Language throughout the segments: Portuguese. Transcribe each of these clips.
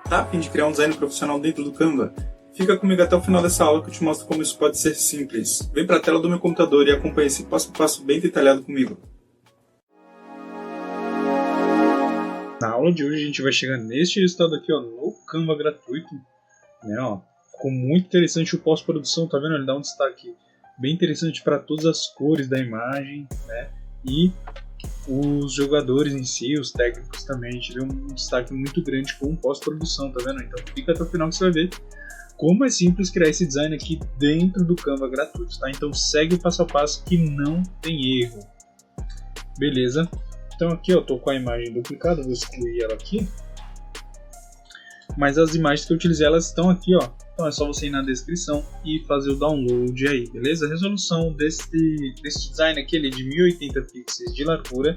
Tá a fim de criar um design profissional dentro do Canva? Fica comigo até o final dessa aula que eu te mostro como isso pode ser simples. Vem para a tela do meu computador e acompanhe esse passo a passo bem detalhado comigo. Na aula de hoje a gente vai chegar neste resultado aqui, ó, no Canva gratuito. Né, ó. Ficou muito interessante o pós-produção, tá vendo? Ele dá um destaque bem interessante para todas as cores da imagem, né? E os jogadores em si, os técnicos também, a gente vê um destaque muito grande com pós-produção, tá vendo? Então fica até o final que você vai ver como é simples criar esse design aqui dentro do Canva gratuito, tá? Então segue o passo a passo que não tem erro. Beleza? Então aqui eu tô com a imagem duplicada, vou excluir ela aqui. Mas as imagens que eu utilizei, elas estão aqui, ó. Então é só você ir na descrição e fazer o download aí, beleza? A resolução desse design aqui ele é de 1080 pixels de largura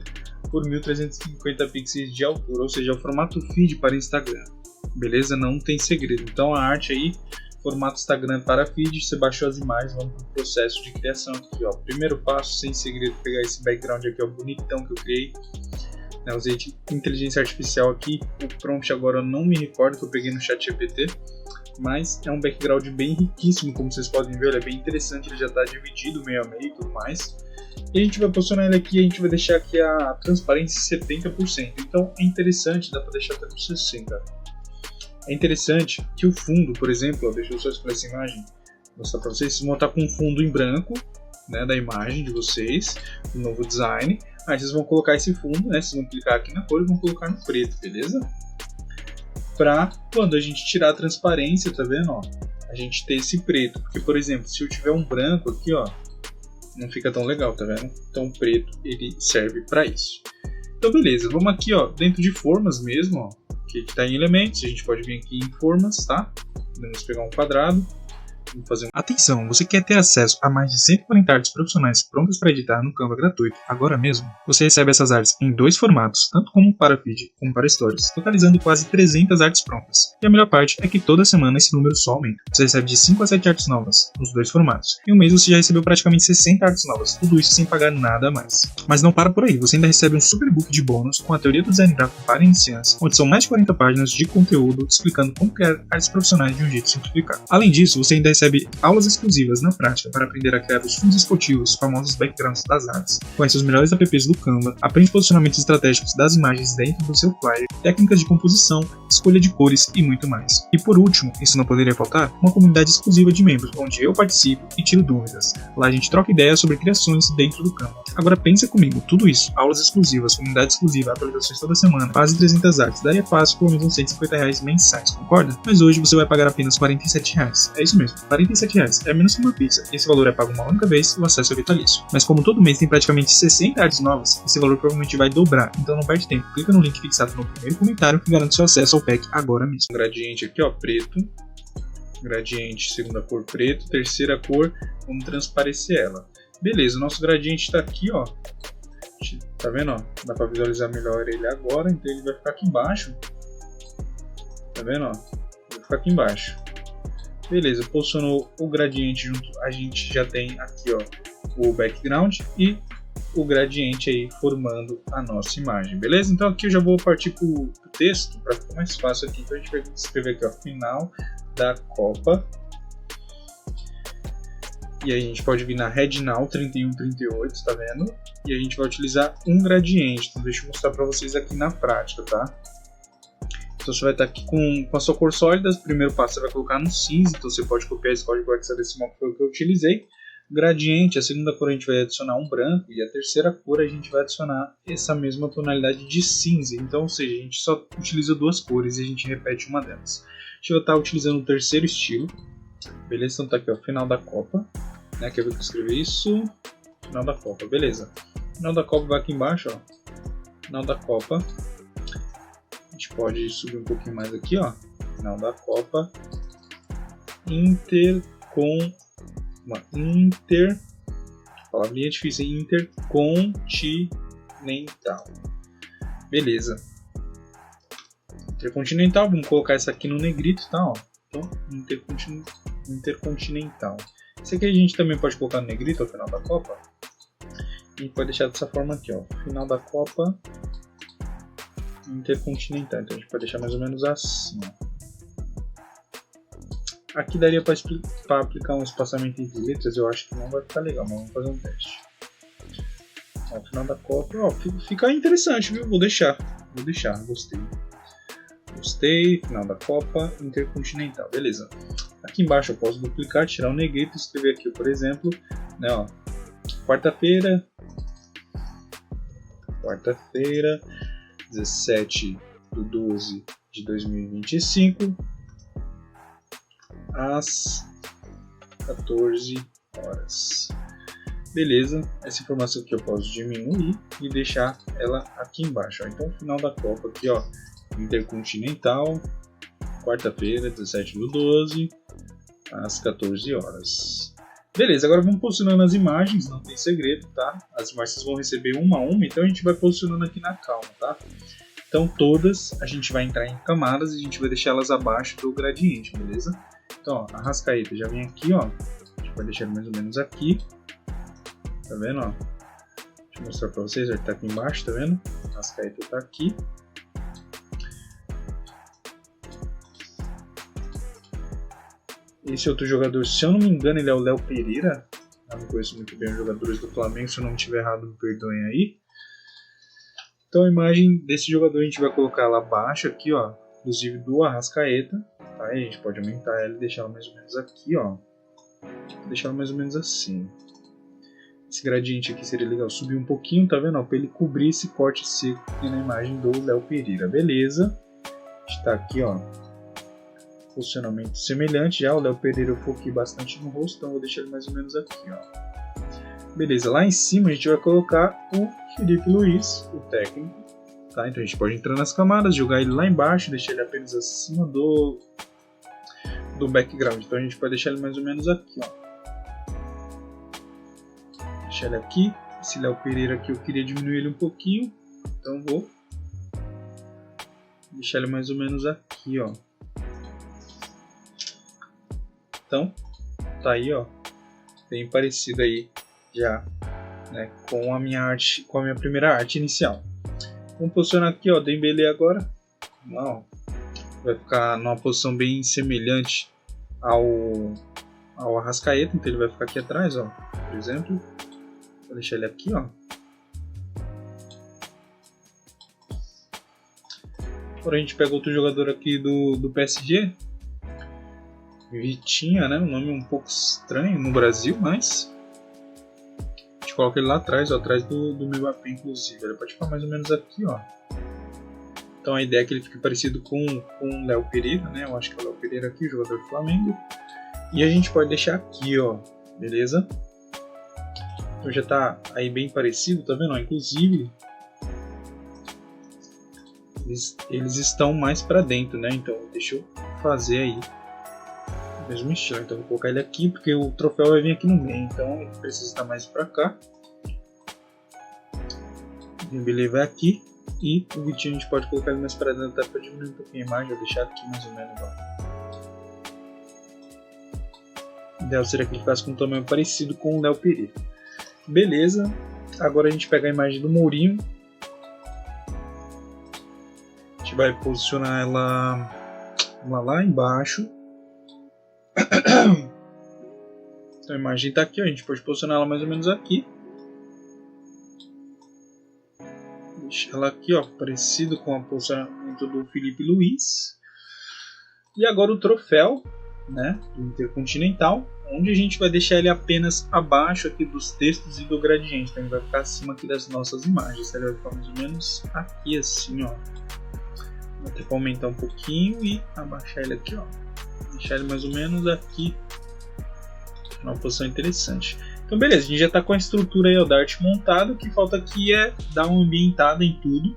por 1350 pixels de altura, ou seja, é o formato feed para Instagram, beleza? Não tem segredo. Então a arte aí, formato Instagram para feed, você baixou as imagens, vamos para o processo de criação aqui, ó. Primeiro passo, sem segredo, pegar esse background aqui, ó, bonitão que eu criei. Eu usei de inteligência artificial aqui, o prompt agora eu não me recordo que eu peguei no ChatGPT, mas é um background bem riquíssimo, como vocês podem ver, ele é bem interessante, ele já está dividido meio a meio e tudo mais. E a gente vai posicionar ele aqui, a gente vai deixar aqui a transparência 70%, então é interessante, dá para deixar até com 60%. É interessante que o fundo, por exemplo, ó, deixa eu só escolher essa imagem, vou mostrar para vocês vão estar com um fundo em branco, né, da imagem de vocês, do novo design. Aí vocês vão colocar esse fundo, né? Vocês vão clicar aqui na cor e vão colocar no preto, beleza? Pra quando a gente tirar a transparência, tá vendo? Ó, a gente ter esse preto. Porque, por exemplo, se eu tiver um branco aqui, ó, não fica tão legal, tá vendo? Então o preto ele serve para isso. Então beleza, vamos aqui, ó, dentro de formas mesmo, ó, que tá em elementos. A gente pode vir aqui em formas, tá? Vamos pegar um quadrado. Atenção, você quer ter acesso a mais de 140 artes profissionais prontas para editar no Canva gratuito agora mesmo? Você recebe essas artes em dois formatos, tanto como para feed como para stories, totalizando quase 300 artes prontas. E a melhor parte é que toda semana esse número só aumenta. Você recebe de 5 a 7 artes novas, nos dois formatos. Em um mês você já recebeu praticamente 60 artes novas, tudo isso sem pagar nada a mais. Mas não para por aí, você ainda recebe um superbook de bônus com a teoria do design gráfico para iniciantes, onde são mais de 40 páginas de conteúdo explicando como criar artes profissionais de um jeito simplificado. Além disso, você ainda recebe aulas exclusivas na prática para aprender a criar os fundos esportivos, os famosos backgrounds das artes. Conhece os melhores apps do Canva, aprende posicionamentos estratégicos das imagens dentro do seu flyer, técnicas de composição, escolha de cores e muito mais. E por último, isso não poderia faltar, uma comunidade exclusiva de membros, onde eu participo e tiro dúvidas. Lá a gente troca ideias sobre criações dentro do Canva. Agora pensa comigo, tudo isso, aulas exclusivas, comunidade exclusiva, atualizações toda semana, quase 300 artes, daria fácil por menos uns R$150 mensais, concorda? Mas hoje você vai pagar apenas R$47. É isso mesmo, R$47 é menos que uma pizza, e esse valor é pago uma única vez e o acesso é vitalício. Mas como todo mês tem praticamente 60 artes novas, esse valor provavelmente vai dobrar, então não perde tempo, clica no link fixado no primeiro comentário e garante seu acesso ao pack agora mesmo. Um gradiente aqui, ó, preto, gradiente segunda cor preto, terceira cor, vamos transparecer ela. Beleza, o nosso gradiente está aqui, ó, tá vendo, ó, dá para visualizar melhor ele agora, então ele vai ficar aqui embaixo, tá vendo, ó, vai ficar aqui embaixo. Beleza, posicionou o gradiente junto, a gente já tem aqui, ó, o background e o gradiente aí formando a nossa imagem, beleza? Então aqui eu já vou partir para o texto para ficar mais fácil aqui. Então a gente vai escrever aqui, ó, final da Copa. E aí a gente pode vir na Head Now 3138, tá vendo? E a gente vai utilizar um gradiente. Então deixa eu mostrar para vocês aqui na prática, tá? Então você vai estar aqui com a sua cor sólida. O primeiro passo você vai colocar no cinza, então você pode copiar esse código hexadecimal que foi o que eu utilizei. Gradiente, a segunda cor a gente vai adicionar um branco e a terceira cor a gente vai adicionar essa mesma tonalidade de cinza. Então, ou seja, a gente só utiliza duas cores e a gente repete uma delas. A gente vai estar utilizando o terceiro estilo. Beleza? Então tá aqui, ó, final da Copa. Né? Quer ver que eu escrevi isso? Final da Copa, beleza. Final da Copa vai aqui embaixo, ó. Final da Copa. A gente pode subir um pouquinho mais aqui, ó. Final da Copa. Palavrinha difícil, intercontinental. Beleza. Intercontinental, vamos colocar essa aqui no negrito, tá? Ó. Então, intercontinental. Esse aqui a gente também pode colocar no negrito, ao final da Copa. A gente pode deixar dessa forma aqui, ó. Final da Copa intercontinental. Então a gente pode deixar mais ou menos assim, ó. Aqui daria para aplicar um espaçamento entre letras, eu acho que não vai ficar legal, mas vamos fazer um teste. Ó, final da Copa, ó, fica interessante, viu? Vou deixar, gostei, final da Copa Intercontinental, beleza. Aqui embaixo eu posso duplicar, tirar o negrito e escrever aqui, por exemplo, né, ó, quarta-feira, 17/12/2025, às 14 horas. Beleza, essa informação aqui eu posso diminuir e deixar ela aqui embaixo, ó. Então, final da Copa aqui, ó, Intercontinental, quarta-feira, 17/12, às 14 horas. Beleza, agora vamos posicionando as imagens, não tem segredo, tá? As imagens vocês vão receber uma a uma, então a gente vai posicionando aqui na calma, tá? Então todas a gente vai entrar em camadas e a gente vai deixar elas abaixo do gradiente, beleza? Então, ó, a Arrascaeta já vem aqui, ó. A gente vai deixar mais ou menos aqui. Tá vendo, ó? Deixa eu mostrar pra vocês, ele tá aqui embaixo, tá vendo? A Arrascaeta tá aqui. Esse outro jogador, se eu não me engano, ele é o Léo Pereira. Eu não conheço muito bem os jogadores do Flamengo, se eu não estiver errado, me perdoem aí. Então a imagem desse jogador a gente vai colocar lá abaixo, aqui, ó, inclusive do Arrascaeta. Tá? A gente pode aumentar ela e deixar ela mais ou menos aqui, ó. Deixar ela mais ou menos assim. Esse gradiente aqui seria legal subir um pouquinho, tá vendo? Para ele cobrir esse corte seco aqui na imagem do Léo Pereira. Beleza. A gente tá aqui, ó. Posicionamento semelhante já. O Léo Pereira eu foquei bastante no rosto, então vou deixar ele mais ou menos aqui, ó. Beleza, lá em cima a gente vai colocar o Felipe Luiz, o técnico. Tá? Então a gente pode entrar nas camadas, jogar ele lá embaixo, deixar ele apenas acima do background. Então a gente pode deixar ele mais ou menos aqui, ó. Deixar ele aqui. Esse Léo Pereira aqui eu queria diminuir ele um pouquinho, então vou deixar ele mais ou menos aqui, ó. Então, tá aí, ó, bem parecido aí já, né, com a minha arte, com a minha primeira arte inicial. Vamos posicionar aqui, ó, Dembélé agora. Não, vai ficar numa posição bem semelhante ao Arrascaeta, então ele vai ficar aqui atrás, ó, por exemplo. Vou deixar ele aqui, ó. Agora a gente pega outro jogador aqui do PSG. Vitinha, né? Um nome um pouco estranho no Brasil, mas a gente coloca ele lá atrás, ó, atrás do Mbappé, inclusive. Ele pode ficar mais ou menos aqui, ó. Então a ideia é que ele fique parecido com o Léo Pereira, né? Eu acho que é o Léo Pereira aqui, jogador do Flamengo. E a gente pode deixar aqui, ó, beleza? Então já tá aí bem parecido, tá vendo? Ó, inclusive eles estão mais para dentro, né? Então deixa eu fazer aí mesmo estilo, então vou colocar ele aqui porque o troféu vai vir aqui no meio, então ele precisa estar mais para cá. O Dembélé vai aqui e o Vitinho a gente pode colocar ele mais para dentro até para diminuir um pouquinho a imagem, vou deixar aqui mais ou menos, ó. O ideal seria que ele ficasse com um tamanho parecido com o Léo Pereira. Beleza, agora a gente pega a imagem do Mourinho, a gente vai posicionar ela lá embaixo. Então a imagem está aqui, ó. A gente pode posicionar ela mais ou menos aqui. Deixar ela aqui, ó, parecido com o posicionamento do Felipe Luiz. E agora o troféu, né, do Intercontinental, onde a gente vai deixar ele apenas abaixo aqui dos textos e do gradiente. Então ele vai ficar acima aqui das nossas imagens. Ele vai ficar mais ou menos aqui assim, ó. Vou ter que aumentar um pouquinho e abaixar ele aqui, ó. Deixar ele mais ou menos aqui, uma posição interessante. Então beleza, a gente já está com a estrutura aí, ó, da arte montada. O que falta aqui é dar uma ambientada em tudo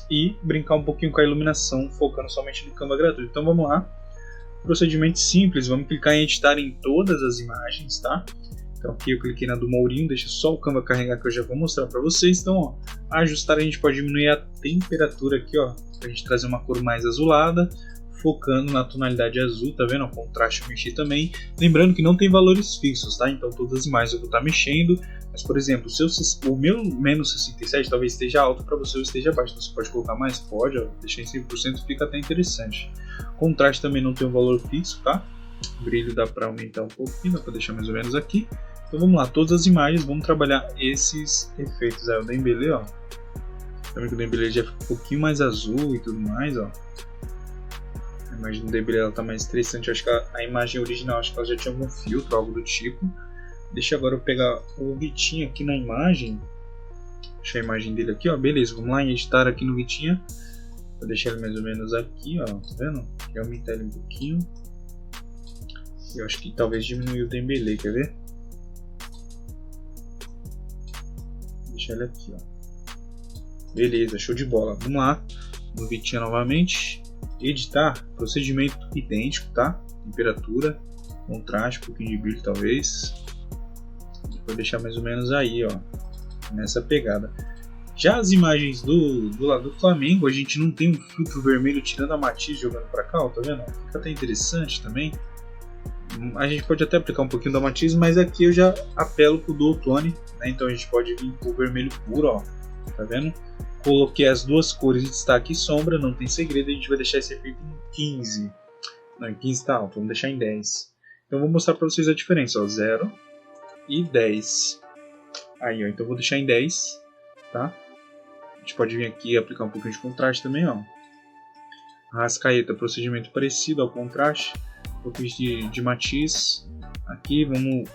e brincar um pouquinho com a iluminação, focando somente no Canva gratuito. Então vamos lá, procedimento simples, vamos clicar em editar em todas as imagens, tá? Então aqui eu cliquei na do Mourinho, deixa só o Canva carregar que eu já vou mostrar para vocês. Então, ó, ajustar a gente pode diminuir a temperatura aqui, ó, para a gente trazer uma cor mais azulada, focando na tonalidade azul, tá vendo? O contraste eu mexi também. Lembrando que não tem valores fixos, tá? Então todas as imagens eu vou estar mexendo. Mas, por exemplo, o meu menos 67 talvez esteja alto para você ou esteja baixo. Então, você pode colocar mais? Pode, ó. Deixar em 100%, fica até interessante. Contraste também não tem um valor fixo, tá? O brilho dá para aumentar um pouquinho, dá para deixar mais ou menos aqui. Então vamos lá, todas as imagens, vamos trabalhar esses efeitos. Aí o Dembélé, ó. Também que o Dembélé já fica um pouquinho mais azul e tudo mais, ó. A imagem do Dembélé ela tá mais interessante. Eu acho que a imagem original, acho que ela já tinha algum filtro, algo do tipo. Deixa agora eu pegar o Vitinha aqui na imagem. Deixa a imagem dele aqui, ó. Beleza, vamos lá em editar aqui no Vitinha. Vou deixar ele mais ou menos aqui, ó. Tá vendo? Vou aumentar ele um pouquinho. Eu acho que talvez diminuir o Dembélé, quer ver? Deixa ele aqui, ó. Beleza, show de bola. Vamos lá, no Vitinha novamente. Editar, procedimento idêntico, tá? Temperatura, contraste, um pouquinho de brilho talvez. Vou deixar mais ou menos aí, ó. Nessa pegada. Já as imagens do lado do Flamengo, a gente não tem um filtro vermelho tirando a matiz jogando pra cá, ó, tá vendo? Fica até interessante também. A gente pode até aplicar um pouquinho da matiz, mas aqui eu já apelo pro Dual Tone, né? Então a gente pode vir pro vermelho puro, ó. Tá vendo? Coloquei as duas cores de destaque e sombra, não tem segredo, a gente vai deixar esse efeito em 15. Não, em 15 tá alto, vamos deixar em 10. Então eu vou mostrar pra vocês a diferença, ó, 0 e 10. Aí, ó, então eu vou deixar em 10, tá? A gente pode vir aqui e aplicar um pouquinho de contraste também, ó. Arrascaeta, procedimento parecido ao contraste. Um pouquinho de matiz. Aqui, vamos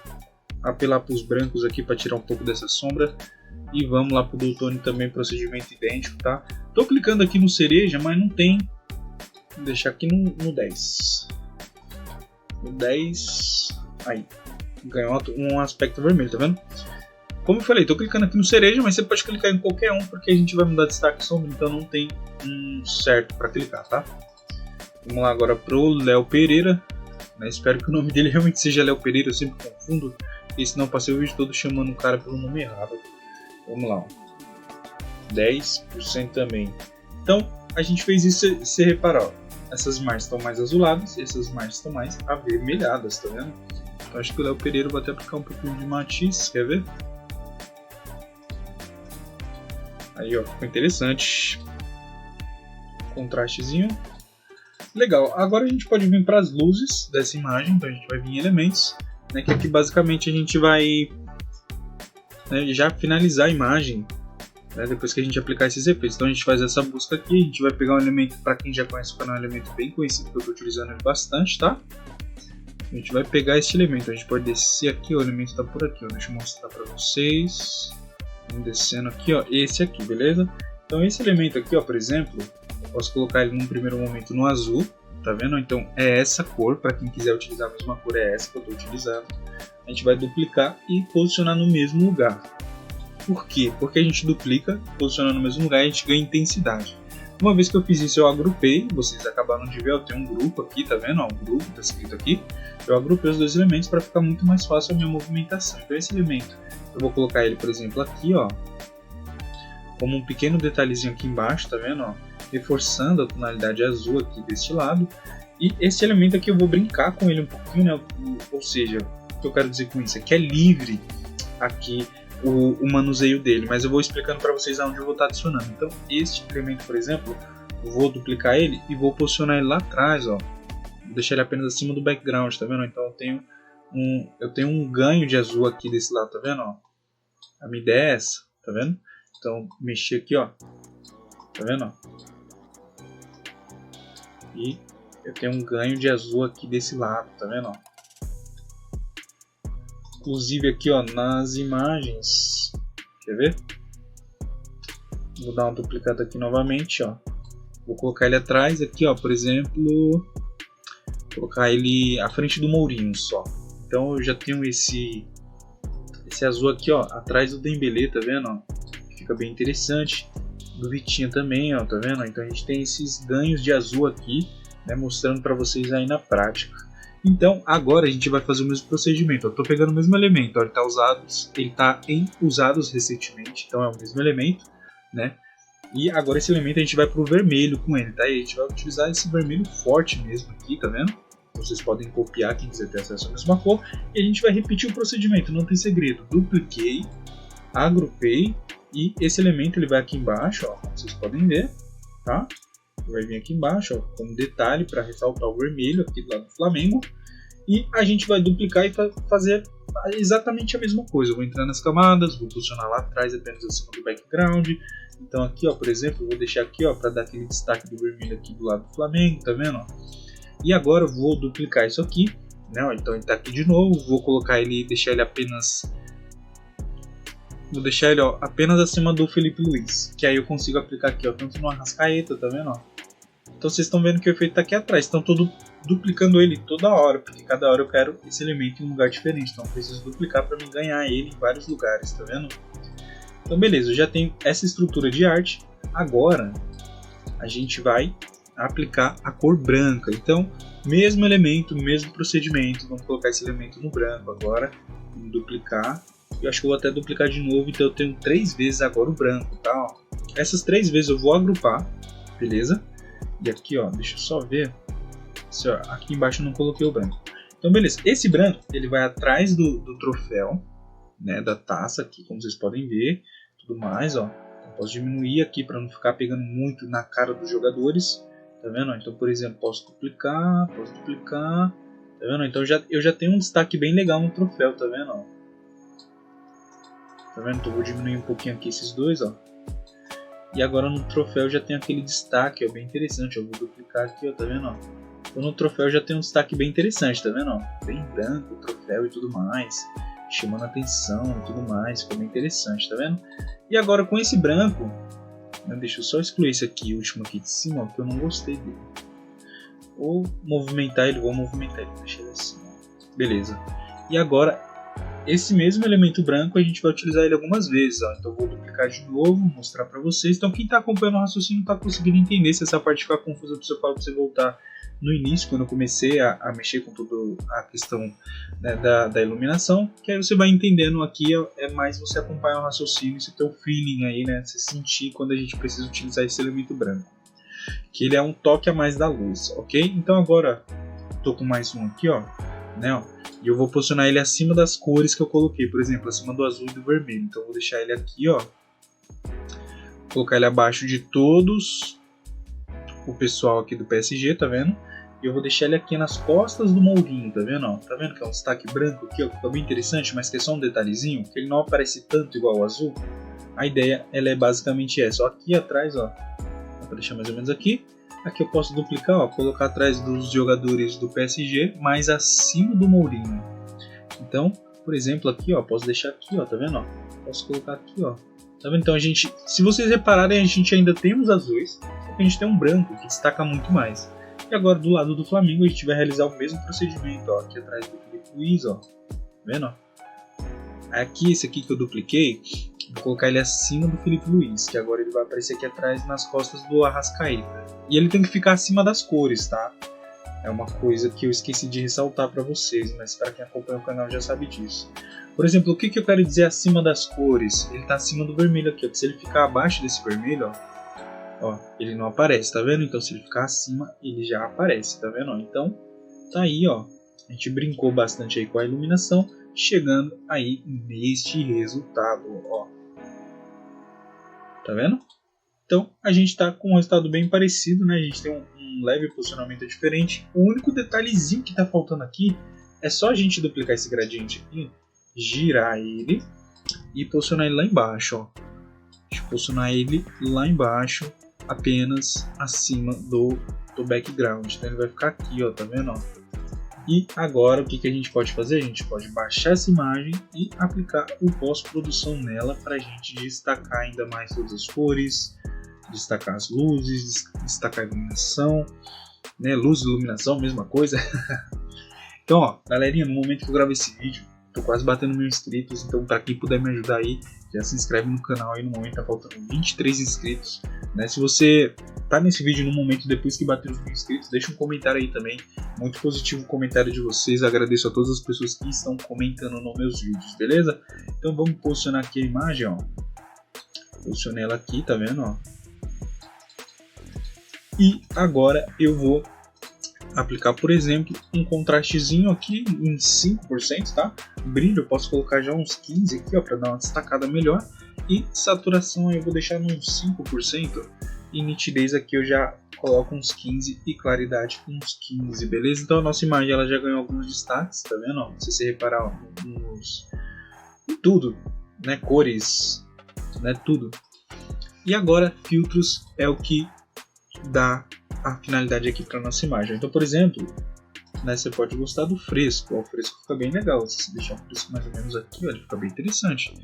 apelar para os brancos aqui para tirar um pouco dessa sombra. E vamos lá para o Dual Tone também, procedimento idêntico, tá? Tô clicando aqui no cereja, mas não tem. Vou deixar aqui no 10. No 10. Aí. Ganhou um aspecto vermelho, tá vendo? Como eu falei, tô clicando aqui no cereja, mas você pode clicar em qualquer um, porque a gente vai mudar destaque e sombra, então não tem um certo para clicar, tá? Vamos lá agora pro Léo Pereira. Né? Espero que o nome dele realmente seja Léo Pereira, eu sempre confundo. E senão passei o vídeo todo chamando o cara pelo nome errado. Vamos lá, ó. 10% também. Então, a gente fez isso, você reparar, ó. Essas imagens estão mais azuladas e essas imagens estão mais avermelhadas, tá vendo? Então acho que o Léo Pereira vai até aplicar um pouquinho de matiz, quer ver? Aí, ó, ficou interessante. Contrastezinho. Legal, agora a gente pode vir para as luzes dessa imagem, então a gente vai vir em elementos, né, que aqui basicamente a gente vai, né, já finalizar a imagem, né, depois que a gente aplicar esses efeitos. Então a gente faz essa busca aqui, a gente vai pegar um elemento, para quem já conhece o canal, é um elemento bem conhecido que eu estou utilizando ele bastante, tá? A gente vai pegar este elemento, a gente pode descer aqui, o elemento está por aqui, ó, deixa eu mostrar para vocês. Vamos descendo aqui, ó, esse aqui, beleza? Então esse elemento aqui, ó, por exemplo, eu posso colocar ele num primeiro momento no azul, tá vendo? Então é essa cor, para quem quiser utilizar a mesma cor, é essa que eu estou utilizando. A gente vai duplicar e posicionar no mesmo lugar. Por quê? Porque a gente duplica, posiciona no mesmo lugar e a gente ganha intensidade. Uma vez que eu fiz isso, eu agrupei, vocês acabaram de ver, eu tenho um grupo aqui, tá vendo? Ó, um grupo, tá escrito aqui. Eu agrupei os dois elementos para ficar muito mais fácil a minha movimentação. Então esse elemento, eu vou colocar ele, por exemplo, aqui, ó, como um pequeno detalhezinho aqui embaixo, tá vendo? Ó, reforçando a tonalidade azul aqui deste lado. E esse elemento aqui eu vou brincar com ele um pouquinho, né? Ou seja, o que eu quero dizer com isso é que é livre aqui o manuseio dele, mas eu vou explicando para vocês aonde eu vou estar adicionando. Então este elemento, por exemplo, eu vou duplicar ele e vou posicionar ele lá atrás, ó. Vou deixar ele apenas acima do background, tá vendo? Então eu tenho um ganho de azul aqui desse lado, tá vendo? Ó? A minha ideia é essa, tá vendo? Então mexer aqui, ó, tá vendo? Ó? E eu tenho um ganho de azul aqui desse lado, tá vendo? Ó? Inclusive aqui, ó, nas imagens, quer ver? Vou dar uma duplicada aqui novamente, ó. Vou colocar ele atrás aqui, ó, por exemplo, colocar ele à frente do Mourinho só. Então eu já tenho esse azul aqui, ó, atrás do Dembélé, tá vendo? Ó? Fica bem interessante. Do Vitinha também, ó, tá vendo? Então a gente tem esses ganhos de azul aqui, né, mostrando para vocês aí na prática. Então agora a gente vai fazer o mesmo procedimento. Eu estou pegando o mesmo elemento, ó, ele está em usados recentemente, então é o mesmo elemento, né? E agora esse elemento a gente vai para o vermelho com ele, tá? E a gente vai utilizar esse vermelho forte mesmo aqui, tá vendo? Vocês podem copiar quem quiser ter acesso à mesma cor. E a gente vai repetir o procedimento, não tem segredo. Dupliquei, agrupei e esse elemento ele vai aqui embaixo, ó, vocês podem ver, tá? Vai vir aqui embaixo, ó, como detalhe para ressaltar o vermelho aqui do lado do Flamengo. E a gente vai duplicar e fazer exatamente a mesma coisa. Eu vou entrar nas camadas, vou posicionar lá atrás apenas acima do background. Então aqui, ó, por exemplo, eu vou deixar aqui, ó, para dar aquele destaque do vermelho aqui do lado do Flamengo, tá vendo? Ó? E agora eu vou duplicar isso aqui, né? Então ele tá aqui de novo, vou colocar ele, deixar ele apenas, vou deixar ele, ó, apenas acima do Felipe Luiz, que aí eu consigo aplicar aqui, ó, tanto no Arrascaeta, tá vendo? Ó? Então vocês estão vendo que o efeito tá aqui atrás, então tô duplicando ele toda hora, porque cada hora eu quero esse elemento em um lugar diferente, então eu preciso duplicar para me ganhar ele em vários lugares, tá vendo? Então beleza, eu já tenho essa estrutura de arte. Agora a gente vai aplicar a cor branca. Então, mesmo elemento, mesmo procedimento. Vamos colocar esse elemento no branco agora. Vamos duplicar. Eu acho que eu vou até duplicar de novo, então eu tenho 3 vezes agora o branco, tá? Ó. Essas 3 vezes eu vou agrupar, beleza? E aqui, ó, deixa eu só ver. Se, ó, aqui embaixo eu não coloquei o branco. Então beleza, esse branco ele vai atrás do troféu, né, da taça aqui, como vocês podem ver, tudo mais, ó. Eu posso diminuir aqui para não ficar pegando muito na cara dos jogadores, tá vendo? Então, por exemplo, posso duplicar, tá vendo? Então eu já tenho um destaque bem legal no troféu, tá vendo? Ó? Tá vendo? Então eu vou diminuir um pouquinho aqui esses dois, ó. E agora no troféu já tem aquele destaque, ó, bem interessante. Eu vou duplicar aqui, ó, tá vendo? Ó? Então no troféu já tem um destaque bem interessante, tá vendo? Ó? Bem branco o troféu e tudo mais, chamando atenção e tudo mais, ficou bem interessante, tá vendo? E agora com esse branco, né, deixa eu só excluir esse aqui, o último aqui de cima, ó, que eu não gostei dele. Ou movimentar ele, vou movimentar ele, deixa ele assim, ó. Beleza. E agora, esse mesmo elemento branco a gente vai utilizar ele algumas vezes, ó. Então eu vou duplicar de novo, mostrar para vocês. Então quem está acompanhando o raciocínio está conseguindo entender. Se essa parte ficar confusa, eu falo para você voltar no início, quando eu comecei a mexer com toda a questão, né, da iluminação, que aí você vai entendendo aqui, é mais você acompanhar o raciocínio, você ter o feeling aí, né, você sentir quando a gente precisa utilizar esse elemento branco, que ele é um toque a mais da luz, ok? Então agora tô com mais um aqui, ó, né, ó, e eu vou posicionar ele acima das cores que eu coloquei, por exemplo, acima do azul e do vermelho. Então eu vou deixar ele aqui, ó, colocar ele abaixo de todos o pessoal aqui do PSG, tá vendo? E eu vou deixar ele aqui nas costas do Mourinho, tá vendo? Ó? Tá vendo que é um destaque branco aqui, ó, que fica bem interessante, mas que é só um detalhezinho, que ele não aparece tanto igual o azul. A ideia, ela é basicamente essa. Ó, aqui atrás, ó, vou deixar mais ou menos aqui. Aqui eu posso duplicar, ó, colocar atrás dos jogadores do PSG, mais acima do Mourinho. Então, por exemplo, aqui, ó, posso deixar aqui, ó, tá vendo? Ó? Posso colocar aqui, ó. Tá vendo? Então a gente, se vocês repararem, a gente ainda tem os azuis, só que a gente tem um branco que destaca muito mais. E agora do lado do Flamengo a gente vai realizar o mesmo procedimento, ó, aqui atrás do Felipe Luiz, ó. Tá vendo? Ó? Aqui, esse aqui que eu dupliquei, vou colocar ele acima do Felipe Luiz, que agora ele vai aparecer aqui atrás nas costas do Arrascaeta. E ele tem que ficar acima das cores, tá? É uma coisa que eu esqueci de ressaltar para vocês, mas para quem acompanha o canal já sabe disso. Por exemplo, o que eu quero dizer acima das cores? Ele está acima do vermelho aqui, ó. Se ele ficar abaixo desse vermelho, ó, ele não aparece, tá vendo? Então se ele ficar acima, ele já aparece, tá vendo? Então, tá aí, ó. A gente brincou bastante aí com a iluminação, chegando aí neste resultado, ó. Tá vendo? Então, a gente está com um resultado bem parecido, né? A gente tem um leve posicionamento diferente. O único detalhezinho que está faltando aqui é só a gente duplicar esse gradiente aqui, girar ele e posicionar ele lá embaixo, ó. Deixa eu posicionar ele lá embaixo, apenas acima do background. Então ele vai ficar aqui, ó, tá vendo? Ó? E agora o que a gente pode fazer? A gente pode baixar essa imagem e aplicar o pós-produção nela para a gente destacar ainda mais todas as cores, destacar as luzes, destacar a iluminação, né? Luz e iluminação, mesma coisa. Então, ó, galerinha, no momento que eu gravo esse vídeo, tô quase batendo 1000 inscritos, então para quem puder me ajudar aí, já se inscreve no canal aí. No momento tá faltando 23 inscritos, né? Se você tá nesse vídeo no momento depois que bater os 1000 inscritos, deixa um comentário aí também, muito positivo o comentário de vocês. Agradeço a todas as pessoas que estão comentando nos meus vídeos, beleza? Então vamos posicionar aqui a imagem, ó. Posicionei ela aqui, tá vendo, ó? E agora eu vou aplicar, por exemplo, um contrastezinho aqui em 5%, tá? Brilho eu posso colocar já uns 15 aqui, ó, para dar uma destacada melhor. E saturação eu vou deixar nos 5%. E nitidez aqui eu já coloco uns 15 e claridade uns 15, beleza? Então a nossa imagem ela já ganhou alguns destaques, tá vendo? Ó, se você reparar, ó, em tudo, né? Cores, né? Tudo. E agora filtros é o que dá a finalidade aqui para nossa imagem. Então, por exemplo, né, você pode gostar do fresco. Ó, o fresco fica bem legal. Se você deixar o fresco mais ou menos aqui, ó, ele fica bem interessante.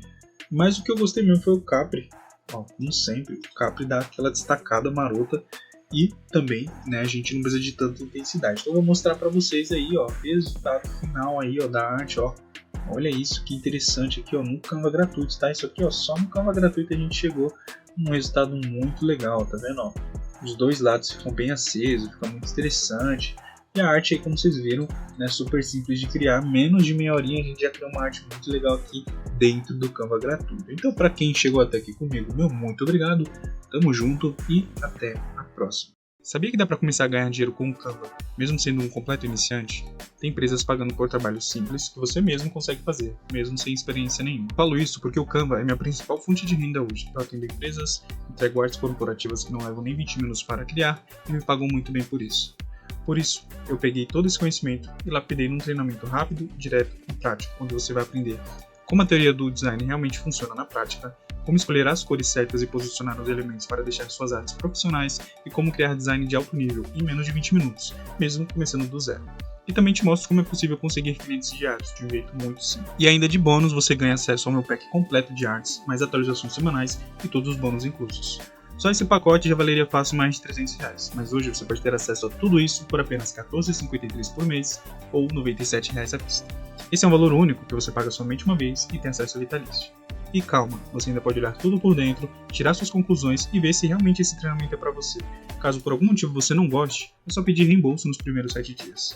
Mas o que eu gostei mesmo foi o Capri. Ó, como sempre, o Capri dá aquela destacada marota. E também, né, a gente não precisa de tanta intensidade. Então eu vou mostrar para vocês aí, ó, o resultado final aí, ó, da arte, ó. Olha isso, que interessante aqui, ó, no Canva gratuito, tá? Isso aqui, ó, só no Canva gratuito a gente chegou a um resultado muito legal, tá vendo, ó? Os dois lados ficam bem acesos, fica muito interessante. E a arte aí, como vocês viram, né, super simples de criar, menos de meia horinha a gente já criou uma arte muito legal aqui dentro do Canva gratuito. Então, para quem chegou até aqui comigo, meu muito obrigado, tamo junto e até a próxima. Sabia que dá para começar a ganhar dinheiro com o Canva, mesmo sendo um completo iniciante? Tem empresas pagando por trabalhos simples que você mesmo consegue fazer, mesmo sem experiência nenhuma. Falo isso porque o Canva é minha principal fonte de renda hoje. Eu atendo empresas, entrego artes corporativas que não levam nem 20 minutos para criar e me pagam muito bem por isso. Por isso, eu peguei todo esse conhecimento e lapidei num treinamento rápido, direto e prático, onde você vai aprender como a teoria do design realmente funciona na prática, como escolher as cores certas e posicionar os elementos para deixar suas artes profissionais e como criar design de alto nível em menos de 20 minutos, mesmo começando do zero. E também te mostro como é possível conseguir clientes diários de um jeito muito simples. E ainda de bônus, você ganha acesso ao meu pack completo de artes, mais atualizações semanais e todos os bônus inclusos. Só esse pacote já valeria fácil mais de R$300, mas hoje você pode ter acesso a tudo isso por apenas R$ 14,53 por mês ou R$ 97,00 à vista. Esse é um valor único que você paga somente uma vez e tem acesso a vitalício. E calma, você ainda pode olhar tudo por dentro, tirar suas conclusões e ver se realmente esse treinamento é para você. Caso por algum motivo você não goste, é só pedir reembolso nos primeiros 7 dias.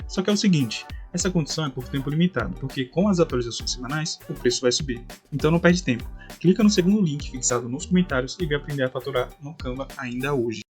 Só que é o seguinte, essa condição é por tempo limitado, porque com as atualizações semanais, o preço vai subir. Então não perde tempo, clica no segundo link fixado nos comentários e vem aprender a faturar no Canva ainda hoje.